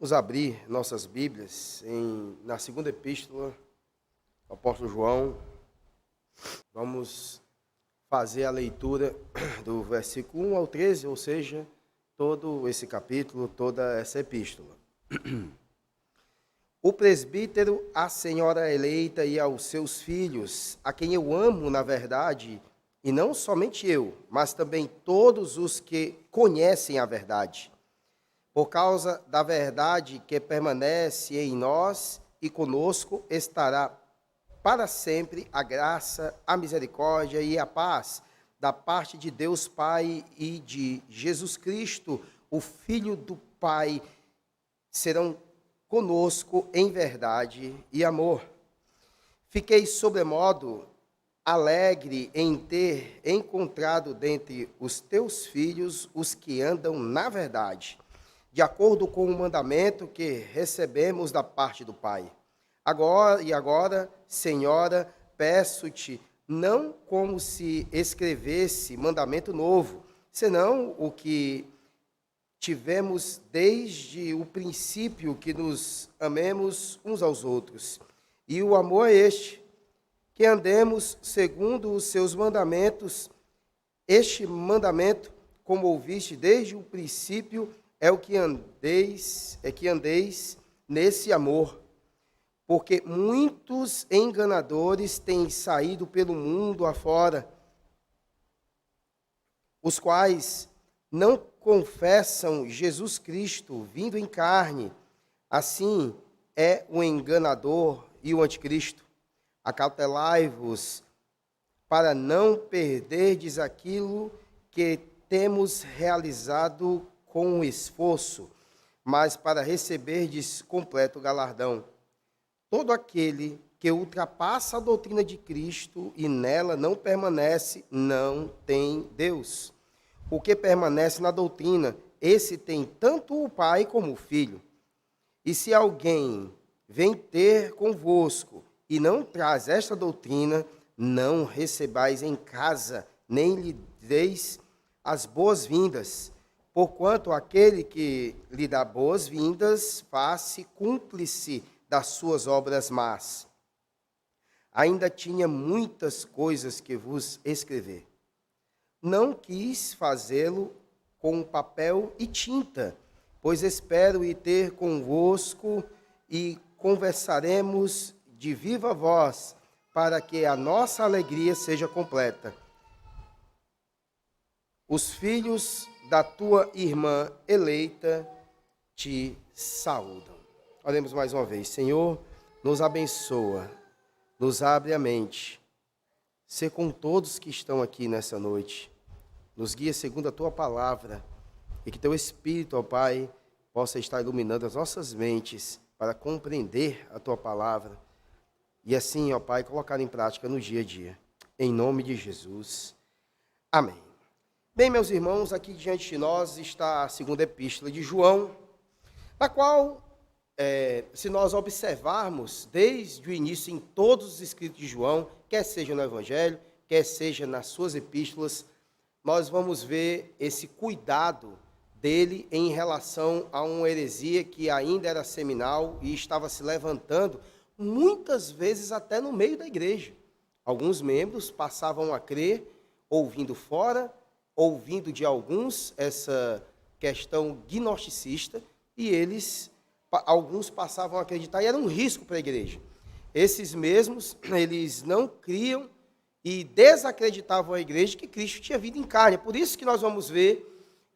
Vamos abrir nossas Bíblias na segunda epístola do apóstolo João. Vamos fazer a leitura do versículo 1 ao 13, ou seja, todo esse capítulo, toda essa epístola. O presbítero, a senhora eleita e aos seus filhos, a quem eu amo na verdade, e não somente eu, mas também todos os que conhecem a verdade, por causa da verdade que permanece em nós e conosco, estará para sempre a graça, a misericórdia e a paz da parte de Deus Pai e de Jesus Cristo, o Filho do Pai, serão conosco em verdade e amor. Fiquei sobremodo alegre em ter encontrado dentre os teus filhos os que andam na verdade, de acordo com o mandamento que recebemos da parte do Pai. Agora, Senhora, peço-te, não como se escrevesse mandamento novo, senão o que tivemos desde o princípio, que nos amemos uns aos outros. E o amor é este, que andemos segundo os seus mandamentos. Este mandamento, como ouviste desde o princípio, é que andeis nesse amor, porque muitos enganadores têm saído pelo mundo afora, os quais não confessam Jesus Cristo vindo em carne. Assim é o enganador e o anticristo. Acautelai-vos para não perderdes aquilo que temos realizado com esforço, mas para receberdes completo galardão. Todo aquele que ultrapassa a doutrina de Cristo e nela não permanece, não tem Deus. O que permanece na doutrina, esse tem tanto o Pai como o Filho. E se alguém vem ter convosco e não traz esta doutrina, não recebais em casa, nem lhe deis as boas-vindas, porquanto aquele que lhe dá boas-vindas faz-se cúmplice das suas obras más. Ainda tinha muitas coisas que vos escrever. Não quis fazê-lo com papel e tinta, pois espero ir ter convosco e conversaremos de viva voz, para que a nossa alegria seja completa. Os filhos da tua irmã eleita te saúdam. Oremos mais uma vez. Senhor, nos abençoa, nos abre a mente. Sê com todos que estão aqui nessa noite. Nos guia segundo a tua palavra e que teu Espírito, ó Pai, possa estar iluminando as nossas mentes para compreender a tua palavra e assim, ó Pai, colocar em prática no dia a dia. Em nome de Jesus. Amém. Bem, meus irmãos, aqui diante de nós está a segunda epístola de João, na qual, se nós observarmos desde o início em todos os escritos de João, quer seja no Evangelho, quer seja nas suas epístolas, nós vamos ver esse cuidado dele em relação a uma heresia que ainda era seminal e estava se levantando, muitas vezes até no meio da igreja. Alguns membros passavam a crer, ouvindo de alguns essa questão gnosticista, e alguns passavam a acreditar, e era um risco para a igreja. Esses mesmos, eles não criam e desacreditavam a igreja que Cristo tinha vindo em carne. Por isso que nós vamos ver,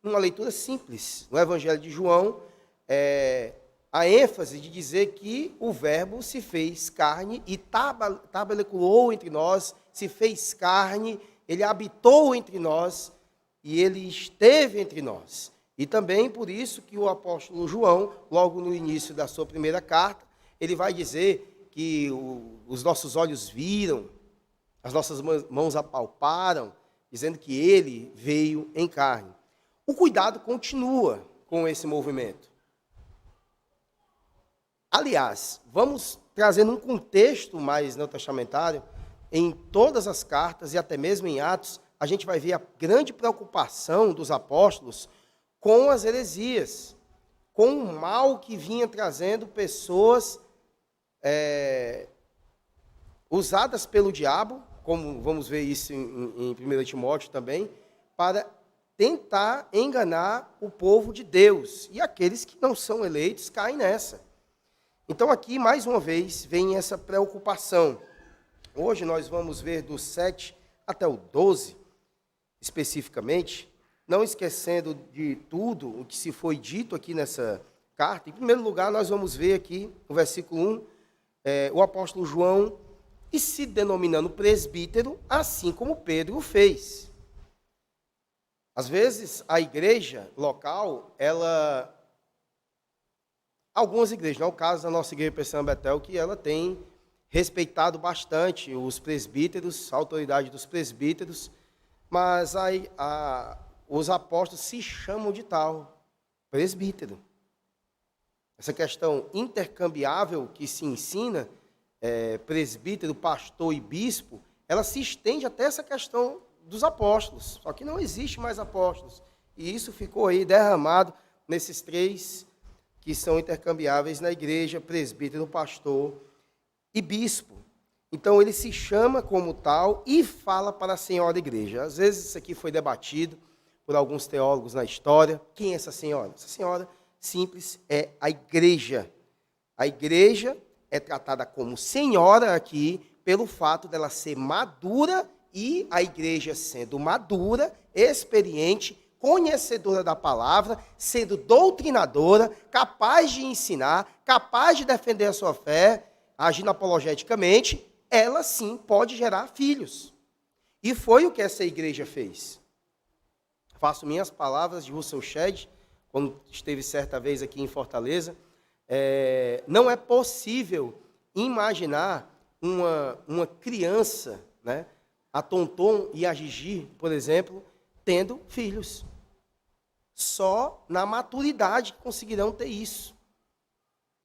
numa leitura simples, no Evangelho de João, a ênfase de dizer que o Verbo se fez carne e tabernaculou entre nós, se fez carne, ele habitou entre nós, e ele esteve entre nós. E também por isso que o apóstolo João, logo no início da sua primeira carta, ele vai dizer que os nossos olhos viram, as nossas mãos apalparam, dizendo que ele veio em carne. O cuidado continua com esse movimento. Aliás, vamos trazendo um contexto mais neotestamentário, em todas as cartas e até mesmo em Atos, a gente vai ver a grande preocupação dos apóstolos com as heresias, com o mal que vinha trazendo pessoas usadas pelo diabo, como vamos ver isso em 1 Timóteo também, para tentar enganar o povo de Deus. E aqueles que não são eleitos caem nessa. Então aqui, mais uma vez, vem essa preocupação. Hoje nós vamos ver do 7 até o 12, especificamente, não esquecendo de tudo o que se foi dito aqui nessa carta. Em primeiro lugar, nós vamos ver aqui, no versículo 1, o apóstolo João, e se denominando presbítero, assim como Pedro o fez. Às vezes, a igreja local, algumas igrejas, não é o caso da nossa igreja Pressão Betel, que ela tem respeitado bastante os presbíteros, a autoridade dos presbíteros, mas os apóstolos se chamam de tal, presbítero. Essa questão intercambiável que se ensina, presbítero, pastor e bispo, ela se estende até essa questão dos apóstolos, só que não existe mais apóstolos, e isso ficou aí derramado nesses três que são intercambiáveis na igreja, presbítero, pastor e bispo. Então ele se chama como tal e fala para a senhora igreja. Às vezes isso aqui foi debatido por alguns teólogos na história. Quem é essa senhora? Essa senhora simples é a igreja. A igreja é tratada como senhora aqui pelo fato dela ser madura, e a igreja sendo madura, experiente, conhecedora da palavra, sendo doutrinadora, capaz de ensinar, capaz de defender a sua fé, agindo apologeticamente, ela sim pode gerar filhos. E foi o que essa igreja fez. Faço minhas palavras de Russell Shedd, quando esteve certa vez aqui em Fortaleza. Não é possível imaginar uma criança, né, a Tonton e a Gigi, por exemplo, tendo filhos. Só na maturidade conseguirão ter isso.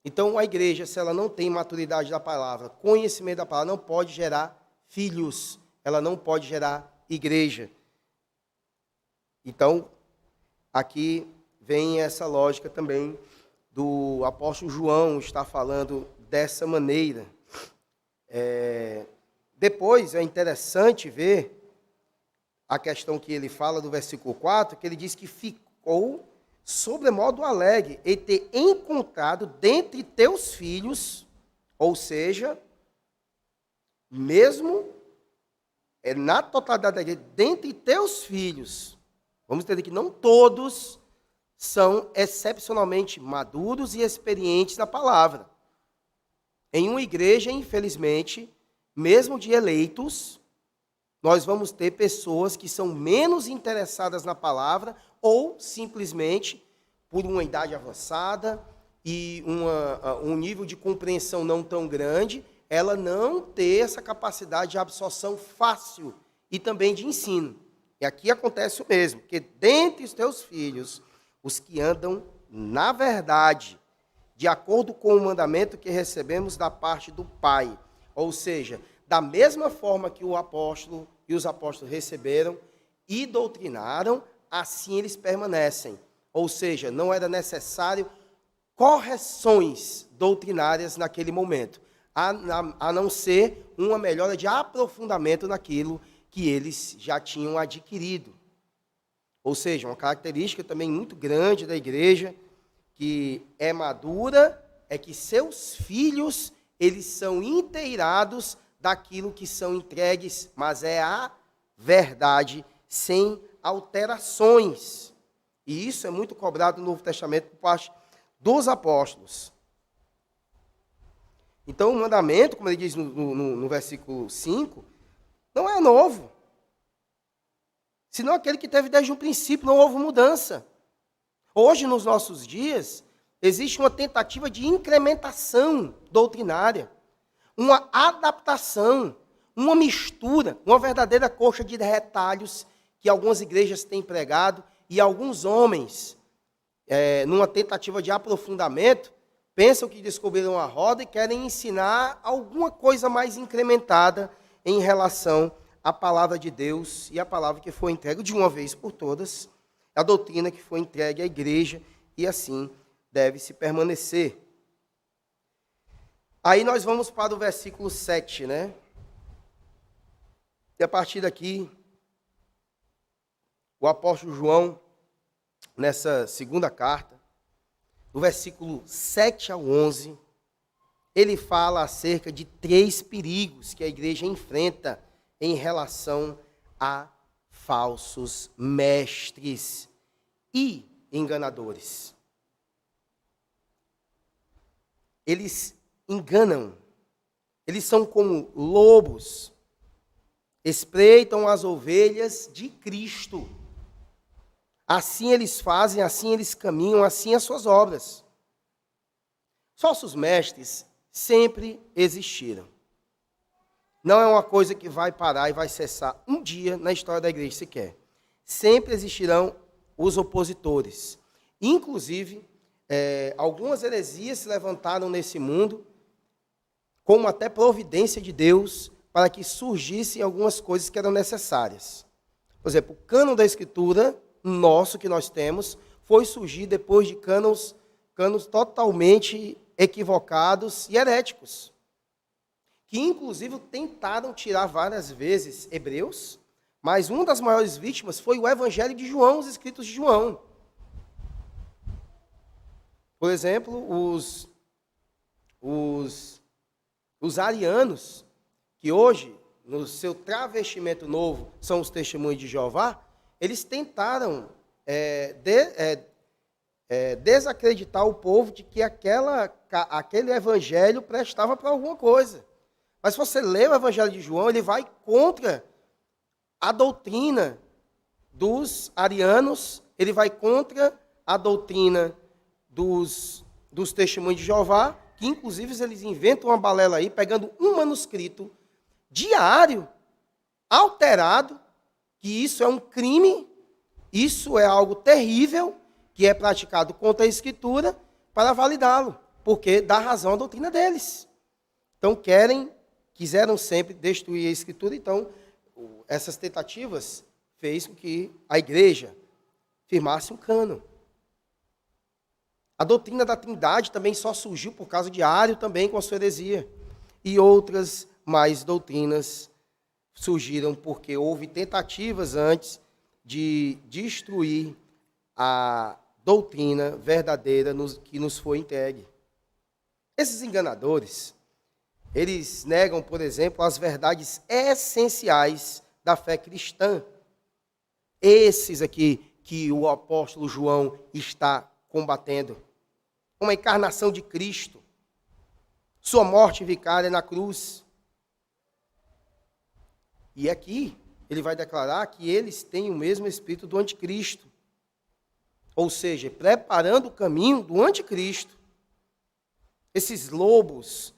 Então, a igreja, se ela não tem maturidade da palavra, conhecimento da palavra, não pode gerar filhos. Ela não pode gerar igreja. Então, aqui vem essa lógica também do apóstolo João estar falando dessa maneira. Depois, é interessante ver a questão que ele fala do versículo 4, que ele diz que ficou sobremodo alegre e ter encontrado dentre teus filhos, ou seja, mesmo na totalidade da igreja, dentre teus filhos. Vamos entender que não todos são excepcionalmente maduros e experientes na palavra. Em uma igreja, infelizmente, mesmo de eleitos, nós vamos ter pessoas que são menos interessadas na palavra ou simplesmente por uma idade avançada e um nível de compreensão não tão grande, ela não ter essa capacidade de absorção fácil e também de ensino. E aqui acontece o mesmo, porque dentre os teus filhos, os que andam na verdade, de acordo com o mandamento que recebemos da parte do Pai, ou seja, da mesma forma que o apóstolo e os apóstolos receberam e doutrinaram, assim eles permanecem. Ou seja, não era necessário correções doutrinárias naquele momento, a não ser uma melhora de aprofundamento naquilo que eles já tinham adquirido. Ou seja, uma característica também muito grande da igreja, que é madura, é que seus filhos, eles são inteirados daquilo que são entregues, mas é a verdade, sem alterações. E isso é muito cobrado no Novo Testamento por parte dos apóstolos. Então, o mandamento, como ele diz no versículo 5, não é novo. Senão aquele que teve desde o princípio, não houve mudança. Hoje, nos nossos dias, existe uma tentativa de incrementação doutrinária, uma adaptação, uma mistura, uma verdadeira coxa de retalhos que algumas igrejas têm pregado e alguns homens, numa tentativa de aprofundamento, pensam que descobriram a roda e querem ensinar alguma coisa mais incrementada em relação à palavra de Deus e à palavra que foi entregue de uma vez por todas, a doutrina que foi entregue à igreja, e assim deve-se permanecer. Aí nós vamos para o versículo 7, né? E a partir daqui, o apóstolo João, nessa segunda carta, do versículo 7 ao 11, ele fala acerca de 3 perigos que a igreja enfrenta em relação a falsos mestres e enganadores. Eles enganam, eles são como lobos, espreitam as ovelhas de Cristo. Assim eles fazem, assim eles caminham, assim as suas obras. Falsos mestres sempre existiram. Não é uma coisa que vai parar e vai cessar um dia na história da igreja sequer. Sempre existirão os opositores. Inclusive, algumas heresias se levantaram nesse mundo, como até providência de Deus, para que surgissem algumas coisas que eram necessárias. Por exemplo, o cânon da Escritura, nosso que nós temos, foi surgir depois de cânones totalmente equivocados e heréticos, que inclusive tentaram tirar várias vezes Hebreus, mas uma das maiores vítimas foi o Evangelho de João, os escritos de João. Por exemplo, os arianos, que hoje, no seu travestimento novo, são os testemunhos de Jeová, eles tentaram desacreditar o povo de que aquele evangelho prestava para alguma coisa. Mas se você lê o Evangelho de João, ele vai contra a doutrina dos arianos, ele vai contra a doutrina dos testemunhos de Jeová, que inclusive eles inventam uma balela aí, pegando um manuscrito diário, alterado, que isso é um crime, isso é algo terrível, que é praticado contra a Escritura, para validá-lo, porque dá razão à doutrina deles. Então quiseram sempre destruir a Escritura, então essas tentativas fez com que a igreja firmasse um cânon. A doutrina da Trindade também só surgiu por causa de Ario também com a sua heresia. E outras mais doutrinas surgiram porque houve tentativas antes de destruir a doutrina verdadeira que nos foi entregue. Esses enganadores, eles negam, por exemplo, as verdades essenciais da fé cristã. Esses aqui que o apóstolo João está combatendo. Uma encarnação de Cristo. Sua morte vicária na cruz. E aqui, ele vai declarar que eles têm o mesmo espírito do anticristo. Ou seja, preparando o caminho do anticristo. Esses lobos,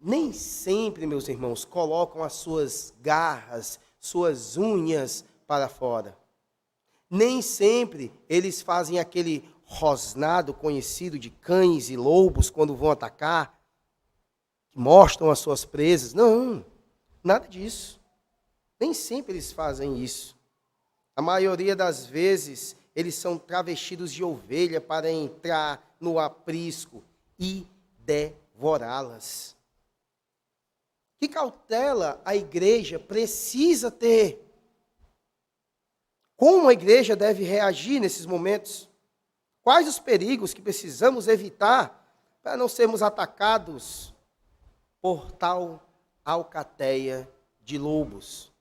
nem sempre, meus irmãos, colocam as suas garras, suas unhas para fora. Nem sempre eles fazem aquele rosnado conhecido de cães e lobos quando vão atacar, que mostram as suas presas. Não, nada disso. Nem sempre eles fazem isso. A maioria das vezes, eles são travestidos de ovelha para entrar no aprisco e devorá-las. Que cautela a igreja precisa ter? Como a igreja deve reagir nesses momentos? Quais os perigos que precisamos evitar para não sermos atacados por tal alcateia de lobos?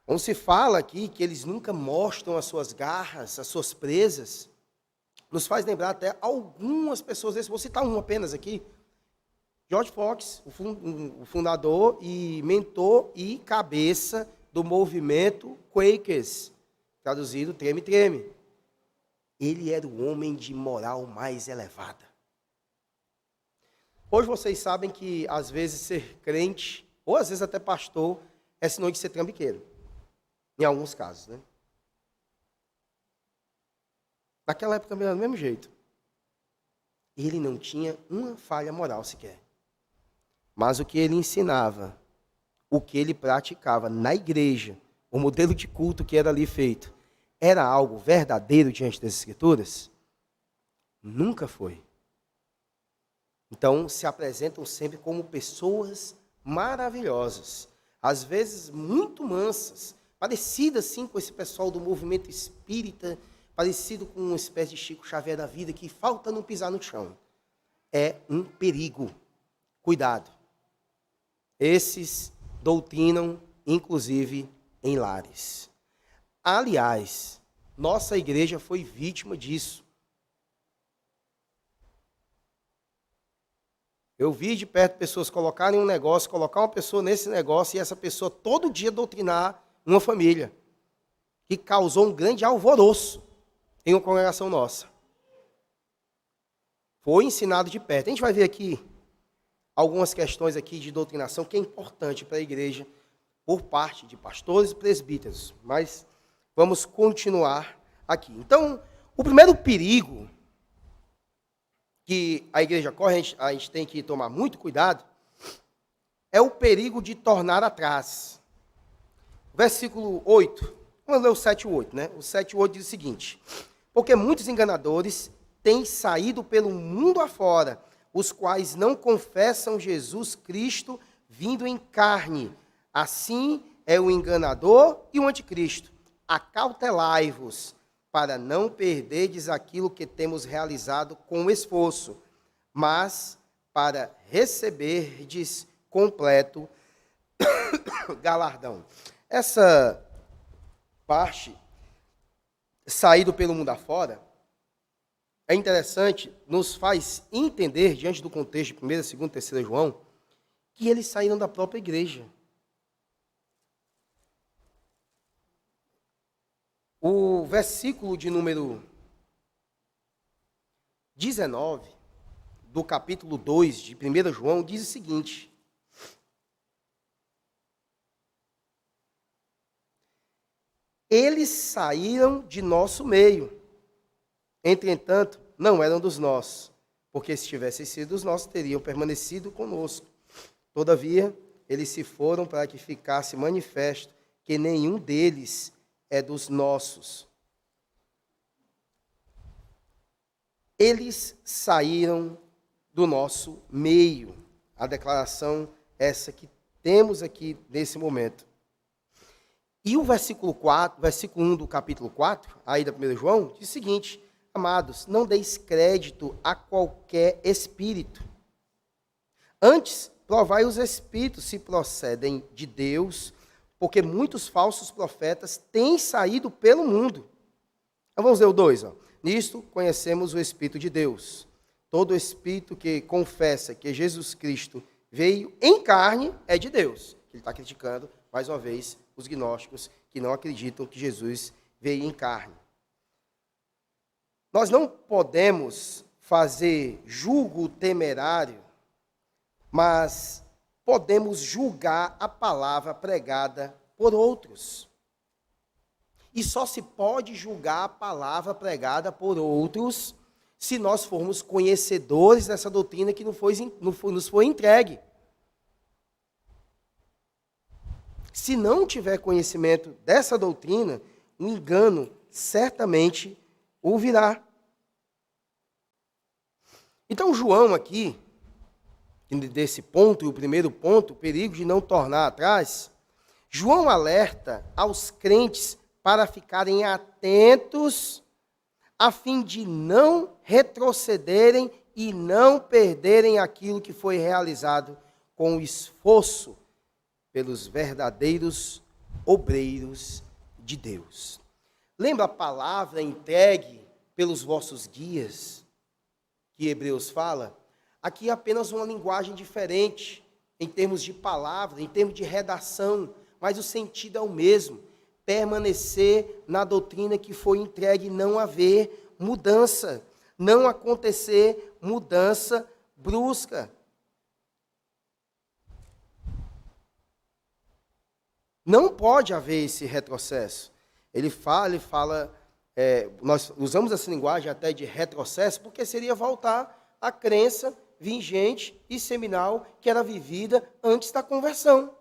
Como se fala aqui que eles nunca mostram as suas garras, as suas presas, nos faz lembrar até algumas pessoas desses. Vou citar um apenas aqui. George Fox, o fundador e mentor e cabeça do movimento Quakers, traduzido Treme Treme. Ele era o homem de moral mais elevada. Hoje vocês sabem que, às vezes, ser crente, ou às vezes até pastor, é sinônimo de ser trambiqueiro. Em alguns casos, né? Naquela época era do mesmo jeito. Ele não tinha uma falha moral sequer. Mas o que ele ensinava, o que ele praticava na igreja, o modelo de culto que era ali feito, era algo verdadeiro diante das Escrituras? Nunca foi. Então, se apresentam sempre como pessoas maravilhosas, às vezes muito mansas, parecidas assim com esse pessoal do movimento espírita, parecido com uma espécie de Chico Xavier da vida, que falta não pisar no chão. É um perigo. Cuidado. Esses doutrinam, inclusive, em lares. Aliás, nossa igreja foi vítima disso. Eu vi de perto pessoas colocarem um negócio, colocar uma pessoa nesse negócio e essa pessoa todo dia doutrinar uma família, que causou um grande alvoroço em uma congregação nossa. Foi ensinado de perto. A gente vai ver aqui algumas questões aqui de doutrinação que é importante para a igreja por parte de pastores e presbíteros, mas vamos continuar aqui. Então, o primeiro perigo que a igreja corre, a gente tem que tomar muito cuidado, é o perigo de tornar atrás. Versículo 8, vamos ler o 7 e 8, né? O 7 e 8 diz o seguinte: porque muitos enganadores têm saído pelo mundo afora, os quais não confessam Jesus Cristo vindo em carne. Assim é o enganador e o anticristo. Acautelai-vos, para não perderdes aquilo que temos realizado com esforço, mas para receberdes completo galardão. Essa parte, saído pelo mundo afora, é interessante, nos faz entender, diante do contexto de 1ª, 2ª, 3ª João, que eles saíram da própria igreja. O versículo de número 19, do capítulo 2 de 1 João, diz o seguinte: eles saíram de nosso meio, entretanto, não eram dos nossos, porque se tivessem sido dos nossos, teriam permanecido conosco. Todavia, eles se foram para que ficasse manifesto que nenhum deles é dos nossos. Eles saíram do nosso meio. A declaração essa que temos aqui nesse momento. E o versículo 1 do capítulo 4, aí da 1 João, diz o seguinte: amados, não deis crédito a qualquer espírito. Antes, provai os espíritos se procedem de Deus, porque muitos falsos profetas têm saído pelo mundo. Então vamos ler o 2. Nisto conhecemos o Espírito de Deus. Todo espírito que confessa que Jesus Cristo veio em carne é de Deus. Ele está criticando, mais uma vez, os gnósticos que não acreditam que Jesus veio em carne. Nós não podemos fazer julgo temerário, mas podemos julgar a palavra pregada por outros. E só se pode julgar a palavra pregada por outros se nós formos conhecedores dessa doutrina que nos foi entregue. Se não tiver conhecimento dessa doutrina, o engano certamente o virá. Então, João aqui, desse ponto, e o primeiro ponto, o perigo de não tornar atrás, João alerta aos crentes para ficarem atentos a fim de não retrocederem e não perderem aquilo que foi realizado com esforço pelos verdadeiros obreiros de Deus. Lembra a palavra entregue pelos vossos guias, que Hebreus fala? Aqui é apenas uma linguagem diferente, em termos de palavra, em termos de redação, mas o sentido é o mesmo. Permanecer na doutrina que foi entregue, não haver mudança, não acontecer mudança brusca. Não pode haver esse retrocesso. Ele fala, nós usamos essa linguagem até de retrocesso, porque seria voltar à crença vigente e seminal que era vivida antes da conversão.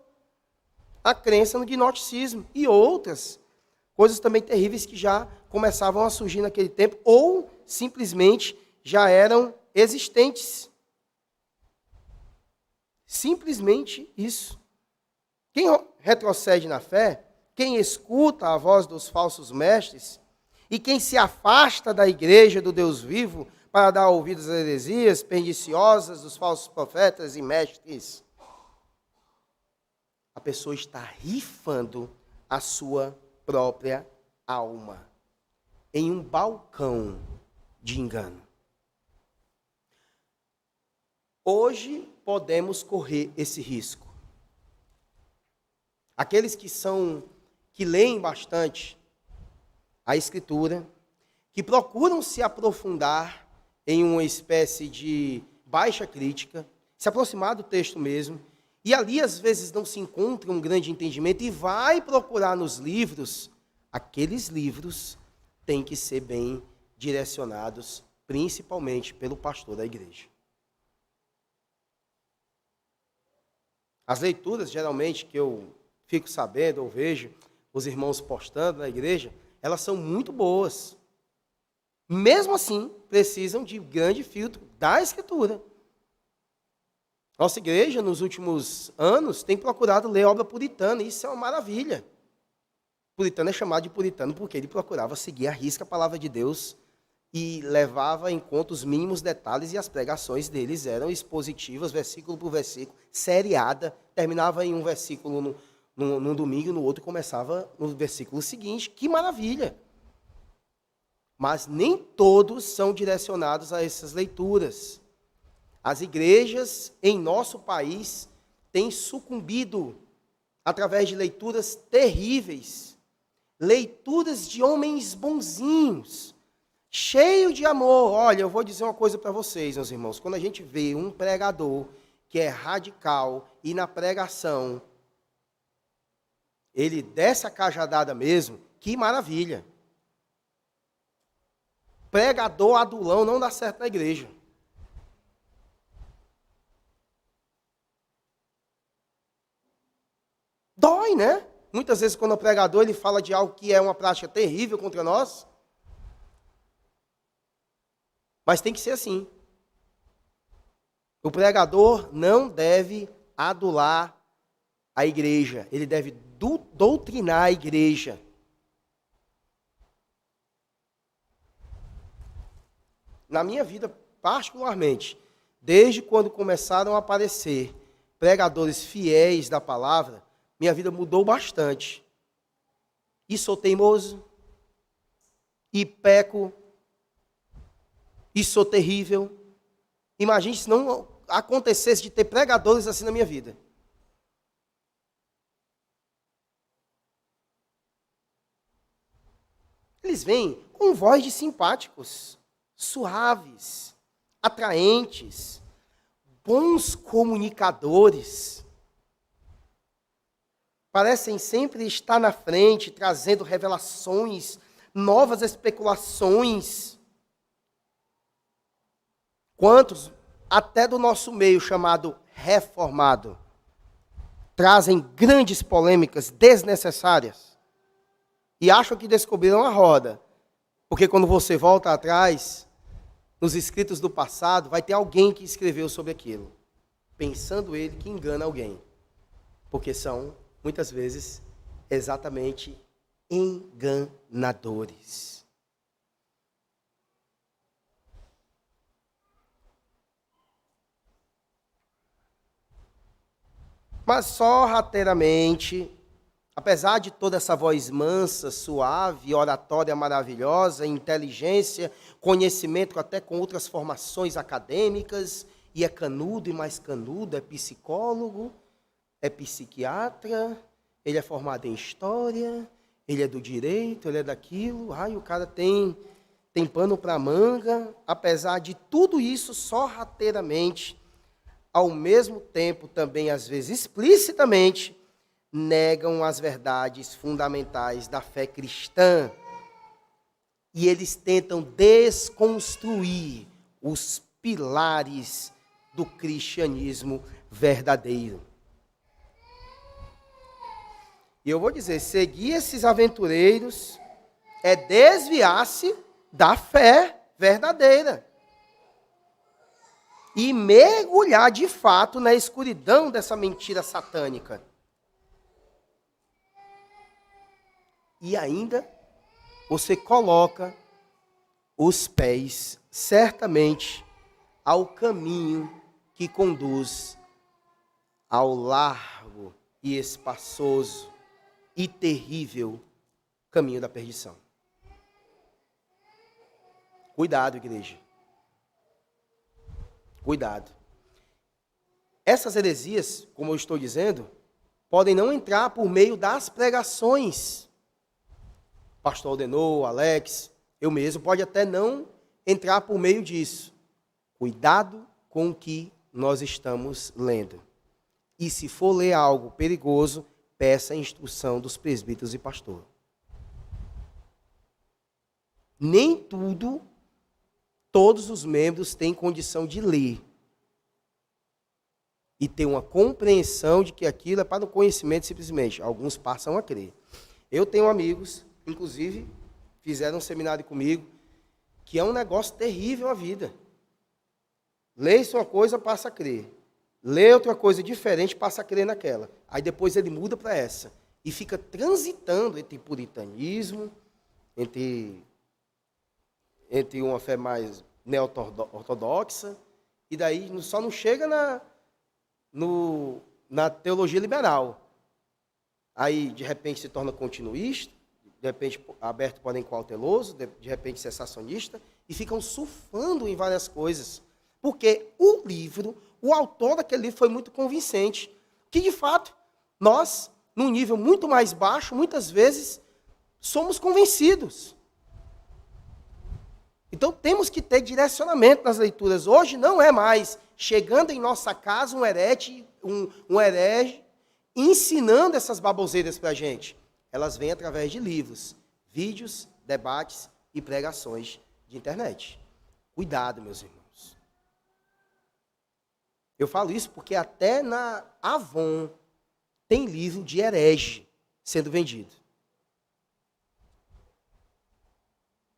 A crença no gnosticismo e outras Coisas também terríveis que já começavam a surgir naquele tempo, ou simplesmente já eram existentes. Simplesmente isso. Quem retrocede na fé, quem escuta a voz dos falsos mestres, e quem se afasta da igreja do Deus vivo para dar ouvidos às heresias perniciosas dos falsos profetas e mestres, a pessoa está rifando a sua própria alma em um balcão de engano. Hoje podemos correr esse risco. Aqueles que leem bastante a Escritura, que procuram se aprofundar em uma espécie de baixa crítica, se aproximar do texto mesmo, e ali às vezes não se encontra um grande entendimento e vai procurar nos livros, aqueles livros têm que ser bem direcionados, principalmente pelo pastor da igreja. As leituras, geralmente, que eu fico sabendo ou vejo os irmãos postando na igreja, elas são muito boas. Mesmo assim, precisam de grande filtro da Escritura. Nossa igreja, nos últimos anos, tem procurado ler obra puritana, e isso é uma maravilha. Puritano é chamado de puritano porque ele procurava seguir à risca a palavra de Deus e levava em conta os mínimos detalhes, e as pregações deles eram expositivas, versículo por versículo, seriada, terminava em um versículo num domingo, no outro começava no versículo seguinte. Que maravilha! Mas nem todos são direcionados a essas leituras. As igrejas em nosso país têm sucumbido através de leituras terríveis, leituras de homens bonzinhos, cheio de amor. Olha, eu vou dizer uma coisa para vocês, meus irmãos. Quando a gente vê um pregador que é radical e na pregação ele desce a cajadada mesmo, que maravilha. Pregador adulão não dá certo na igreja. Dói, né? Muitas vezes quando o pregador ele fala de algo que é uma prática terrível contra nós. Mas tem que ser assim. O pregador não deve adular a igreja. Ele deve doutrinar a igreja. Na minha vida, particularmente, desde quando começaram a aparecer pregadores fiéis da palavra, minha vida mudou bastante. E sou teimoso, e peco, e sou terrível. Imagine se não acontecesse de ter pregadores assim na minha vida. Eles vêm com voz de simpáticos, suaves, atraentes, bons comunicadores. Parecem sempre estar na frente, trazendo revelações, novas especulações. Quantos, até do nosso meio chamado reformado, trazem grandes polêmicas desnecessárias e acham que descobriram a roda. Porque quando você volta atrás, nos escritos do passado, vai ter alguém que escreveu sobre aquilo, pensando ele que engana alguém. Porque são, muitas vezes, exatamente enganadores. Mas sorrateiramente, apesar de toda essa voz mansa, suave, oratória maravilhosa, inteligência, conhecimento até com outras formações acadêmicas, e é canudo e mais canudo, é psicólogo, é psiquiatra, ele é formado em história, ele é do direito, ele é daquilo, o cara tem pano para manga. Apesar de tudo isso, sorrateiramente, ao mesmo tempo também, às vezes explicitamente, negam as verdades fundamentais da fé cristã. E eles tentam desconstruir os pilares do cristianismo verdadeiro. E eu vou dizer, seguir esses aventureiros é desviar-se da fé verdadeira. E mergulhar de fato na escuridão dessa mentira satânica. E ainda você coloca os pés certamente ao caminho que conduz ao largo e espaçoso e terrível caminho da perdição. Cuidado, igreja. Cuidado. Essas heresias, como eu estou dizendo, podem não entrar por meio das pregações. Pastor Aldenor, Alex, eu mesmo, pode até não entrar por meio disso. Cuidado com o que nós estamos lendo. E se for ler algo perigoso, peça a instrução dos presbíteros e pastor. Nem todos os membros têm condição de ler. E ter uma compreensão de que aquilo é para o conhecimento simplesmente. Alguns passam a crer. Eu tenho amigos, inclusive, fizeram um seminário comigo, que é um negócio terrível a vida. Lê-se uma coisa, passa a crer. Lê outra coisa diferente, passa a crer naquela. Aí depois ele muda para essa. E fica transitando entre puritanismo, entre uma fé mais neo-ortodoxa, e daí só não chega na teologia liberal. Aí, de repente, se torna continuista, de repente, aberto porém cauteloso, de repente, cessacionista, e ficam surfando em várias coisas. Porque o livro, o autor daquele livro foi muito convincente. Que, de fato, nós, num nível muito mais baixo, muitas vezes, somos convencidos. Então, temos que ter direcionamento nas leituras. Hoje não é mais chegando em nossa casa um herege ensinando essas baboseiras para a gente. Elas vêm através de livros, vídeos, debates e pregações de internet. Cuidado, meus irmãos. Eu falo isso porque até na Avon tem livro de herege sendo vendido.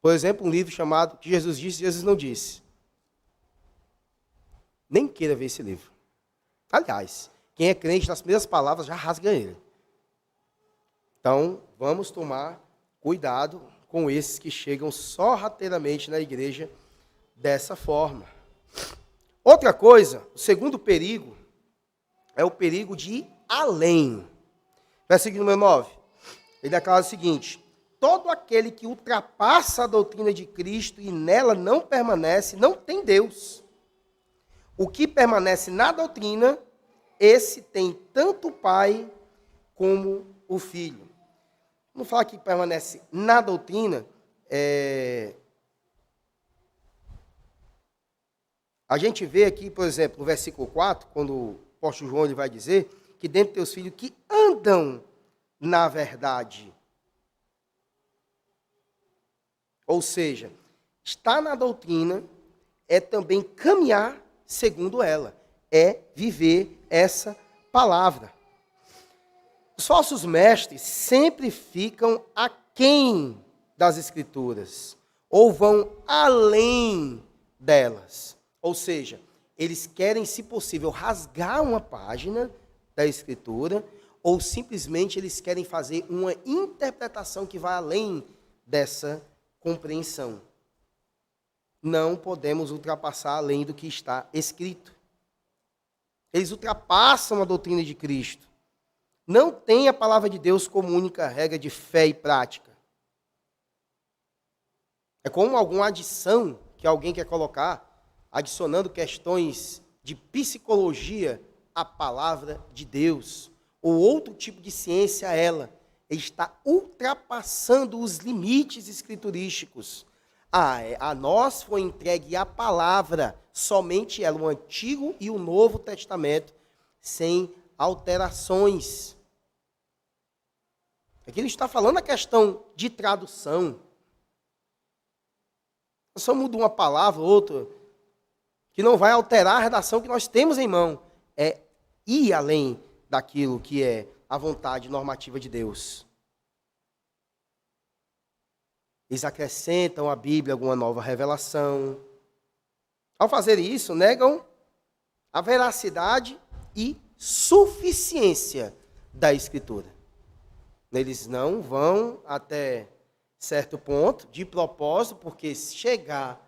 Por exemplo, um livro chamado Que Jesus Disse, Jesus Não Disse. Nem queira ver esse livro. Aliás, quem é crente nas primeiras palavras já rasga ele. Então, vamos tomar cuidado com esses que chegam sorrateiramente na igreja dessa forma. Outra coisa, o segundo perigo, é o perigo de ir além. Versículo número 9. Ele declara o seguinte: todo aquele que ultrapassa a doutrina de Cristo e nela não permanece, não tem Deus. O que permanece na doutrina, esse tem tanto o Pai como o Filho. Vamos falar que permanece na doutrina, a gente vê aqui, por exemplo, no versículo 4, quando o apóstolo João ele vai dizer que dentre teus filhos que andam na verdade. Ou seja, estar na doutrina é também caminhar segundo ela, é viver essa palavra. Os falsos mestres sempre ficam aquém das Escrituras, ou vão além delas. Ou seja, eles querem, se possível, rasgar uma página da Escritura, ou simplesmente eles querem fazer uma interpretação que vai além dessa compreensão. Não podemos ultrapassar além do que está escrito. Eles ultrapassam a doutrina de Cristo. Não tem a palavra de Deus como única regra de fé e prática. É como alguma adição que alguém quer colocar, adicionando questões de psicologia à palavra de Deus, ou outro tipo de ciência a ela. Ele está ultrapassando os limites escriturísticos. A nós foi entregue a palavra, somente ela, o Antigo e o Novo Testamento, sem alterações. Aqui ele está falando a questão de tradução. Nós só muda uma palavra ou outra, que não vai alterar a redação que nós temos em mão. É ir além daquilo que é a vontade normativa de Deus. Eles acrescentam à Bíblia alguma nova revelação. Ao fazer isso, negam a veracidade e suficiência da Escritura. Eles não vão até certo ponto, de propósito, porque chegar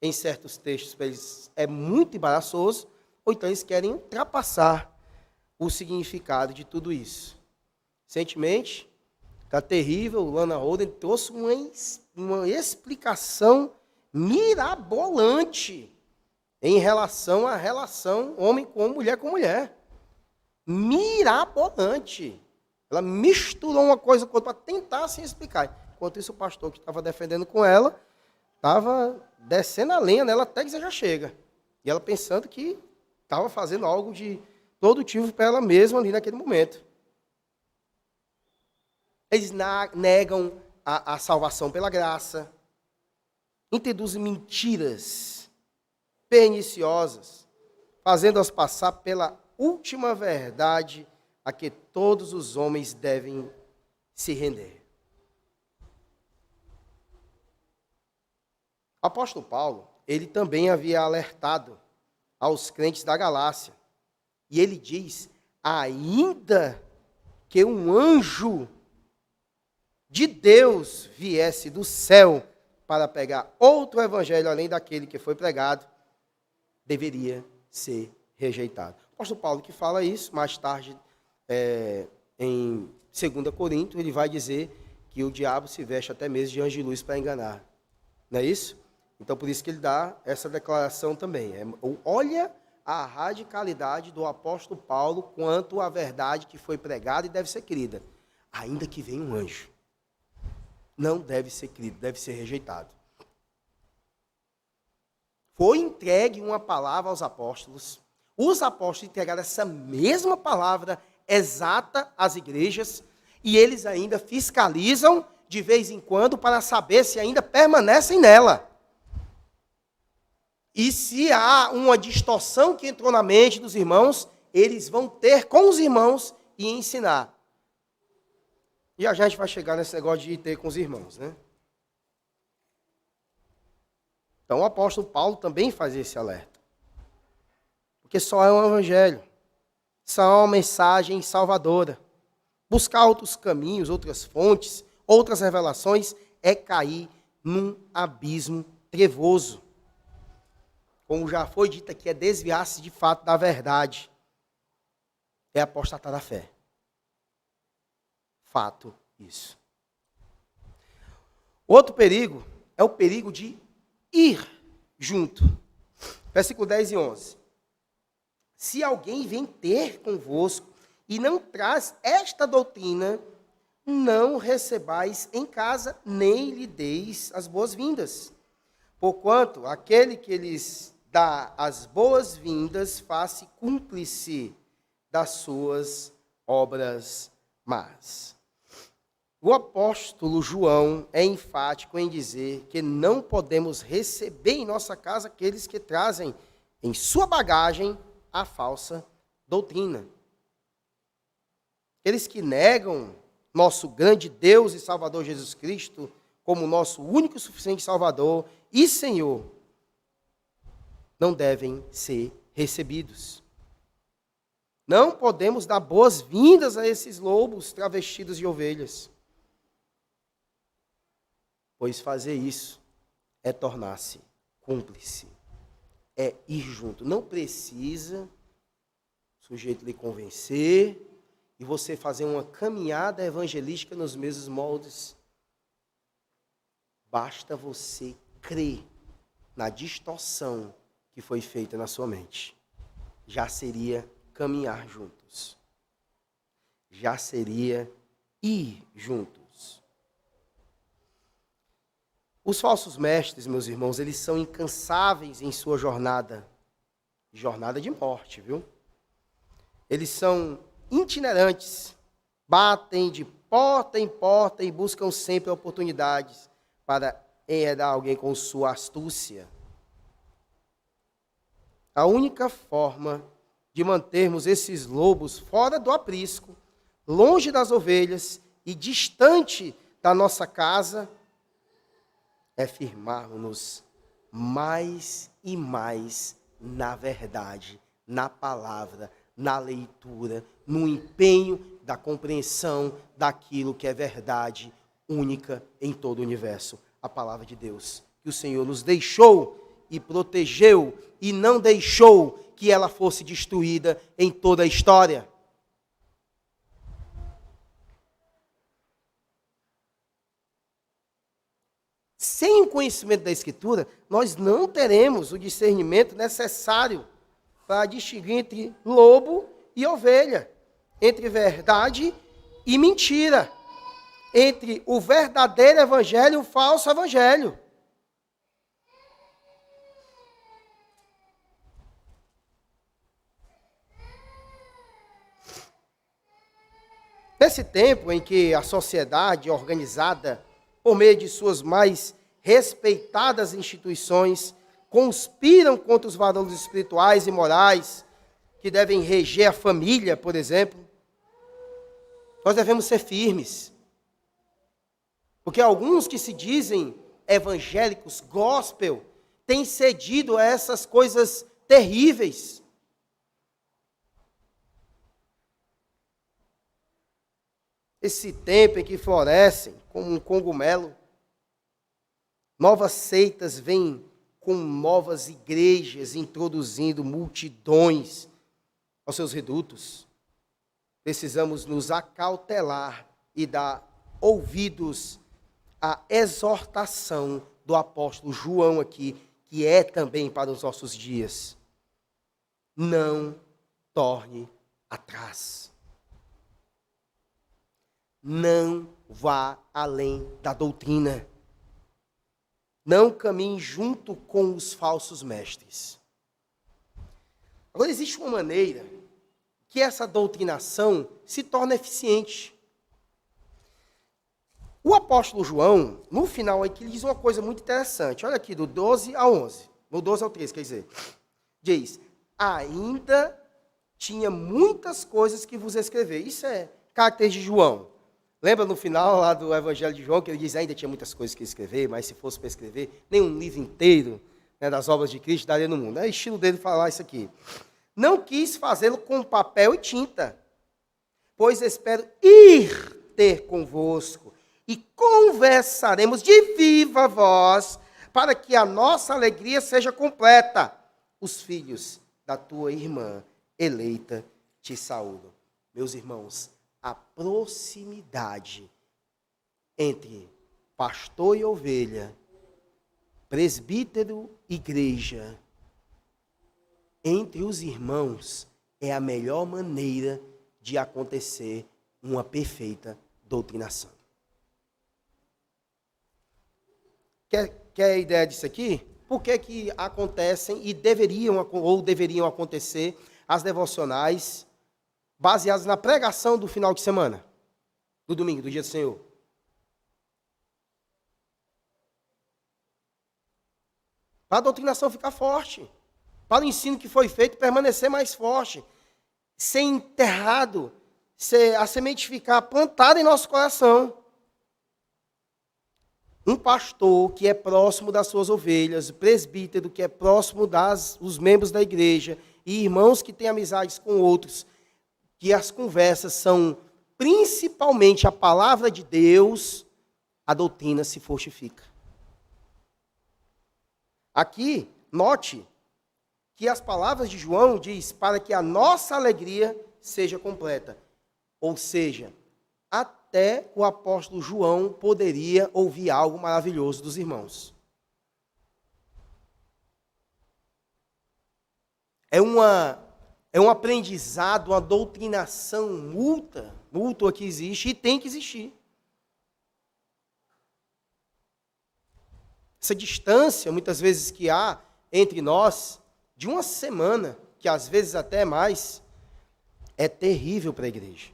em certos textos para eles é muito embaraçoso, ou então eles querem ultrapassar o significado de tudo isso. Recentemente, está terrível, o Lana Holden trouxe uma explicação mirabolante em relação à relação homem com mulher com mulher. Mirabolante. Ela misturou uma coisa com outra para tentar se explicar. Enquanto isso, o pastor que estava defendendo com ela estava descendo a lenha nela até que você já chega. E ela pensando que estava fazendo algo de produtivo para ela mesma ali naquele momento. Eles negam a salvação pela graça, introduzem mentiras perniciosas, fazendo-as passar pela última verdade a que todos os homens devem se render. O apóstolo Paulo, ele também havia alertado aos crentes da Galácia. E ele diz, ainda que um anjo de Deus viesse do céu para pregar outro evangelho além daquele que foi pregado, deveria ser rejeitado. O apóstolo Paulo que fala isso, mais tarde, em 2 Coríntios, ele vai dizer que o diabo se veste até mesmo de anjo de luz para enganar. Não é isso? Então, por isso que ele dá essa declaração também. Olha a radicalidade do apóstolo Paulo quanto à verdade que foi pregada e deve ser crida. Ainda que venha um anjo. Não deve ser crido, deve ser rejeitado. Foi entregue uma palavra aos apóstolos. Os apóstolos entregaram essa mesma palavra exata às igrejas e eles ainda fiscalizam de vez em quando para saber se ainda permanecem nela. E se há uma distorção que entrou na mente dos irmãos, eles vão ter com os irmãos e ensinar. E a gente vai chegar nesse negócio de ter com os irmãos, né? Então o apóstolo Paulo também faz esse alerta. Porque só é um evangelho. Só é uma mensagem salvadora. Buscar outros caminhos, outras fontes, outras revelações, é cair num abismo trevoso. Como já foi dito aqui, é desviar-se de fato da verdade. É apostatar da fé. Fato isso. Outro perigo é o perigo de ir junto. Versículo 10 e 11. Se alguém vem ter convosco e não traz esta doutrina, não recebais em casa, nem lhe deis as boas-vindas. Porquanto aquele que lhes dá as boas-vindas faz-se cúmplice das suas obras más. O apóstolo João é enfático em dizer que não podemos receber em nossa casa aqueles que trazem em sua bagagem a falsa doutrina. Aqueles que negam nosso grande Deus e Salvador Jesus Cristo como nosso único e suficiente Salvador e Senhor, não devem ser recebidos. Não podemos dar boas-vindas a esses lobos travestidos de ovelhas. Pois fazer isso é tornar-se cúmplice. É ir junto. Não precisa o sujeito lhe convencer e você fazer uma caminhada evangelística nos mesmos moldes. Basta você crer na distorção que foi feita na sua mente. Já seria caminhar juntos. Já seria ir juntos. Os falsos mestres, meus irmãos, eles são incansáveis em sua jornada de morte, viu? Eles são itinerantes, batem de porta em porta e buscam sempre oportunidades para enredar alguém com sua astúcia. A única forma de mantermos esses lobos fora do aprisco, longe das ovelhas e distante da nossa casa, é firmarmos-nos mais e mais na verdade, na palavra, na leitura, no empenho da compreensão daquilo que é verdade única em todo o universo, a palavra de Deus, que o Senhor nos deixou e protegeu e não deixou que ela fosse destruída em toda a história. Sem o conhecimento da Escritura, nós não teremos o discernimento necessário para distinguir entre lobo e ovelha, entre verdade e mentira, entre o verdadeiro evangelho e o falso evangelho. Nesse tempo em que a sociedade organizada, por meio de suas mais respeitadas instituições, conspiram contra os valores espirituais e morais que devem reger a família, por exemplo, nós devemos ser firmes. Porque alguns que se dizem evangélicos, gospel, têm cedido a essas coisas terríveis. Esse tempo em que florescem como um cogumelo, novas seitas vêm com novas igrejas, introduzindo multidões aos seus redutos. Precisamos nos acautelar e dar ouvidos à exortação do apóstolo João aqui, que é também para os nossos dias. Não torne atrás. Não vá além da doutrina. Não caminhe junto com os falsos mestres. Agora, existe uma maneira que essa doutrinação se torna eficiente. O apóstolo João, no final aqui, ele diz uma coisa muito interessante. Olha aqui, do 12 ao 11. Do 12 ao 13, quer dizer. Diz, ainda tinha muitas coisas que vos escrever. Isso é característica de João. Lembra no final lá do Evangelho de João, que ele diz, ainda tinha muitas coisas que escrever, mas se fosse para escrever, nem um livro inteiro, né, das obras de Cristo daria no mundo. É o estilo dele falar isso aqui. Não quis fazê-lo com papel e tinta, pois espero ir ter convosco e conversaremos de viva voz, para que a nossa alegria seja completa. Os filhos da tua irmã eleita te saúdam. Meus irmãos, a proximidade entre pastor e ovelha, presbítero e igreja, entre os irmãos, é a melhor maneira de acontecer uma perfeita doutrinação. Quer a ideia disso aqui? Por que acontecem e deveriam acontecer as devocionais baseadas na pregação do final de semana, do domingo, do dia do Senhor? Para a doutrinação ficar forte, para o ensino que foi feito permanecer mais forte, ser enterrado, a semente ficar plantada em nosso coração. Um pastor que é próximo das suas ovelhas, presbítero que é próximo dos membros da igreja, e irmãos que têm amizades com outros, que as conversas são principalmente a palavra de Deus, a doutrina se fortifica. Aqui, note que as palavras de João diz para que a nossa alegria seja completa. Ou seja, até o apóstolo João poderia ouvir algo maravilhoso dos irmãos. É um aprendizado, uma doutrinação mútua que existe e tem que existir. Essa distância, muitas vezes, que há entre nós, de uma semana, que às vezes até mais, é terrível para a igreja.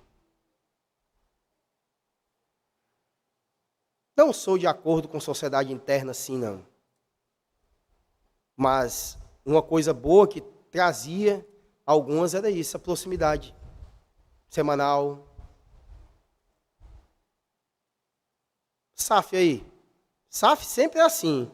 Não sou de acordo com sociedade interna assim, não. Mas uma coisa boa que trazia algumas era isso, a proximidade semanal, SAF aí. SAF sempre é assim.